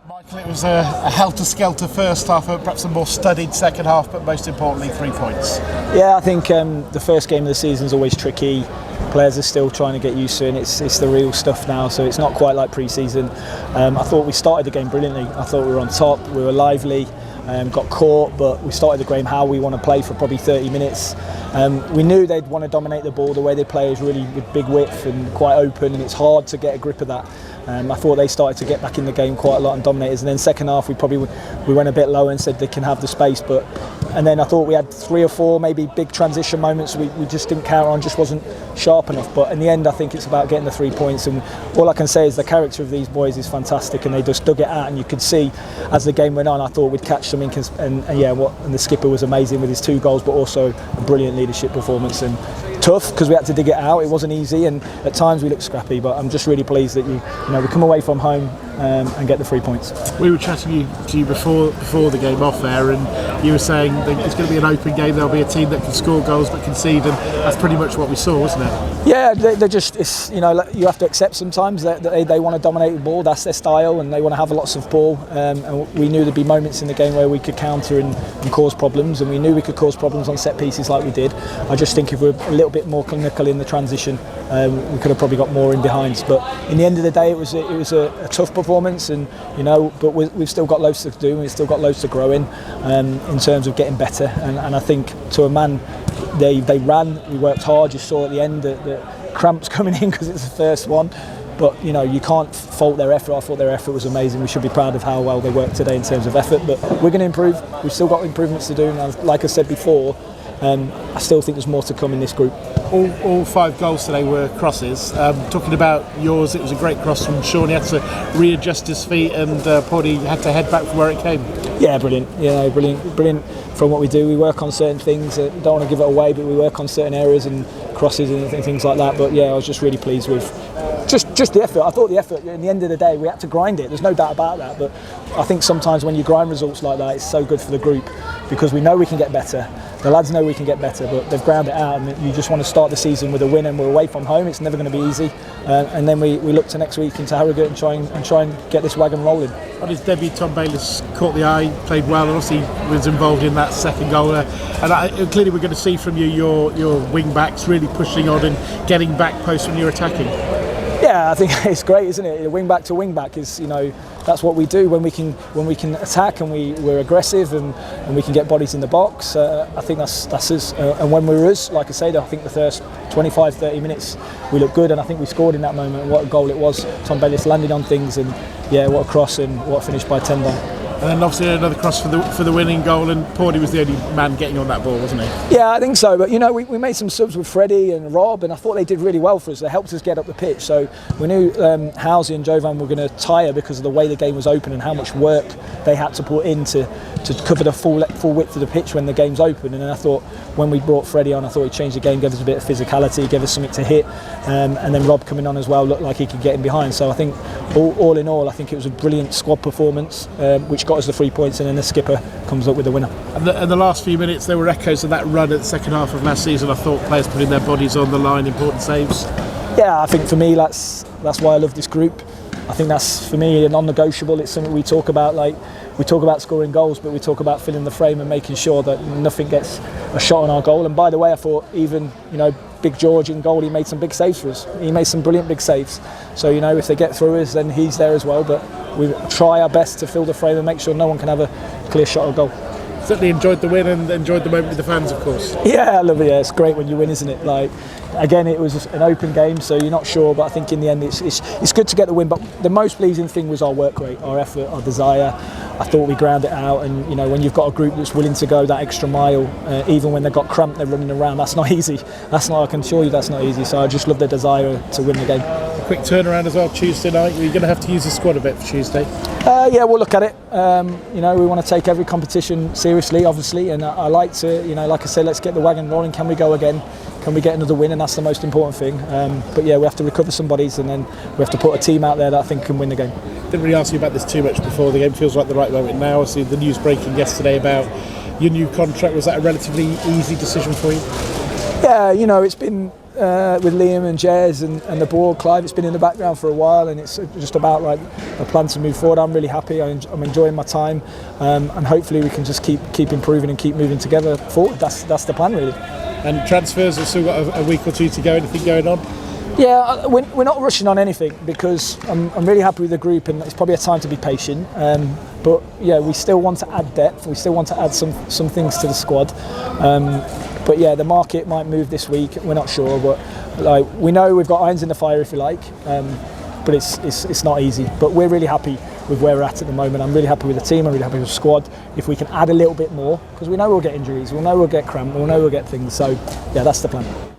Michael, it was a helter-skelter first half, perhaps a more studied second half, but most importantly 3 points. Yeah, I think the first game of the season is always tricky. Players are still trying to get used to it, and it's the real stuff now, so it's not quite like pre-season. I thought we started the game brilliantly. I thought we were on top, we were lively, got caught, but we started the game how we want to play for probably 30 minutes. We knew they'd want to dominate the ball. The way they play is really with big width and quite open, and it's hard to get a grip of that. I thought they started to get back in the game quite a lot and dominate us, and then second half we went a bit low and said they can have the space, and then I thought we had 3 or 4 maybe big transition moments we just didn't count on, just wasn't sharp enough. But in the end I think it's about getting the 3 points, and all I can say is the character of these boys is fantastic, and they just dug it out, and you could see as the game went on I thought we'd catch something, and the skipper was amazing with his 2 goals, but also a brilliant leadership performance, and tough because we had to dig it out. It wasn't easy, and at times we looked scrappy, but I'm just really pleased that we come away from home and get the 3 points. We were chatting to you before the game off there, and you were saying that it's going to be an open game. There'll be a team that can score goals but concede, and that's pretty much what we saw, wasn't it? Yeah, they're just, you have to accept sometimes that they want to dominate the ball. That's their style, and they want to have lots of ball. And we knew there'd be moments in the game where we could counter and cause problems, and we knew we could cause problems on set pieces like we did. I just think if we were a little bit more clinical in the transition, we could have probably got more in behinds. But in the end of the day, it was a tough performance, and but we've still got loads to do, and we've still got loads to grow in terms of getting better. And I think to a man, they ran, we worked hard. You saw at the end the cramps coming in because it's the first one. But you can't fault their effort. I thought their effort was amazing. We should be proud of how well they worked today in terms of effort. But we're going to improve. We've still got improvements to do. And like I said before, I still think there's more to come in this group. All 5 goals today were crosses. Talking about yours, it was a great cross from Sean. He had to readjust his feet, and Poddy had to head back from where it came. Yeah, brilliant. Brilliant from what we do. We work on certain things. Don't want to give it away, but we work on certain areas and crosses and things like that. But yeah, I was just really pleased with just the effort. I thought the effort, in the end of the day, we had to grind it. There's no doubt about that. But I think sometimes when you grind results like that, it's so good for the group, because we know we can get better. The lads know we can get better, but they've ground it out, and you just want to start the season with a win, and we're away from home. It's never going to be easy. And then we look to next week into Harrogate and try and get this wagon rolling. On his debut, Tom Bayliss caught the eye, played well, and obviously was involved in that second goal. And clearly we're going to see from you your wing backs really pushing on and getting back post when you're attacking. Yeah, I think it's great, isn't it? Wing back to wing back is, that's what we do when we can attack, and we're aggressive, and we can get bodies in the box. I think that's us. And when we're us, like I said, I think the first 25-30 minutes we looked good, and I think we scored in that moment. And what a goal it was! Tom Bayliss landed on things, and yeah, what a cross, and what a finish by Tendon. And then obviously another cross for the winning goal, and Poddy was the only man getting on that ball, wasn't he? Yeah, I think so. But we made some subs with Freddie and Rob, and I thought they did really well for us. They helped us get up the pitch. So we knew Housey and Jovan were going to tire because of the way the game was open and how much work they had to put in to cover the full width of the pitch when the game's open. And then I thought when we brought Freddie on, I thought he changed the game, gave us a bit of physicality, gave us something to hit, and then Rob coming on as well looked like he could get in behind. So I think all in all, I think it was a brilliant squad performance, which got us the 3 points, and then the skipper comes up with the winner. And the last few minutes, there were echoes of that run at the second half of last season. I thought players putting their bodies on the line, important saves. Yeah, I think for me that's why I love this group. I think that's, for me, a non-negotiable. It's something we talk about. Like, we talk about scoring goals, but we talk about filling the frame and making sure that nothing gets a shot on our goal. And by the way, I thought even Big George in goal, he made some big saves for us. He made some brilliant big saves. So if they get through us, then he's there as well. But we try our best to fill the frame and make sure no one can have a clear shot or goal. Certainly enjoyed the win and enjoyed the moment with the fans, of course. Yeah, I love it. Yeah, it's great when you win, isn't it? Like, again, it was an open game, so you're not sure, but I think in the end it's good to get the win. But the most pleasing thing was our work rate, our effort, our desire. I thought we ground it out, and when you've got a group that's willing to go that extra mile, even when they've got cramped, they're running around. That's not easy. I can assure you that's not easy. So I just love the desire to win the game. A quick turnaround as well Tuesday night. You're going to have to use the squad a bit for Tuesday. Yeah, we'll look at it. We want to take every competition seriously, obviously, and I like to, like I said, let's get the wagon rolling. Can we go again? Can we get another win? And that's the most important thing. But yeah, we have to recover some bodies, and then we have to put a team out there that I think can win the game. Didn't really ask you about this too much before the game. Feels like the right moment now. I see the news breaking yesterday about your new contract. Was that a relatively easy decision for you? Yeah, it's been with Liam and Jez and the board, Clive. It's been in the background for a while, and it's just about like a plan to move forward. I'm really happy. I'm enjoying my time, and hopefully we can just keep improving and keep moving together forward. That's the plan, really. And transfers, have still got a week or two to go. Anything going on? Yeah, we're not rushing on anything because I'm really happy with the group, and it's probably a time to be patient. But yeah, we still want to add depth. We still want to add some things to the squad. But yeah, the market might move this week. We're not sure, but like we know we've got irons in the fire, if you like. But it's not easy. But we're really happy with where we're at the moment. I'm really happy with the team. I'm really happy with the squad. If we can add a little bit more, because we know we'll get injuries, we know we'll get cramp, we know we'll get things. So yeah, that's the plan.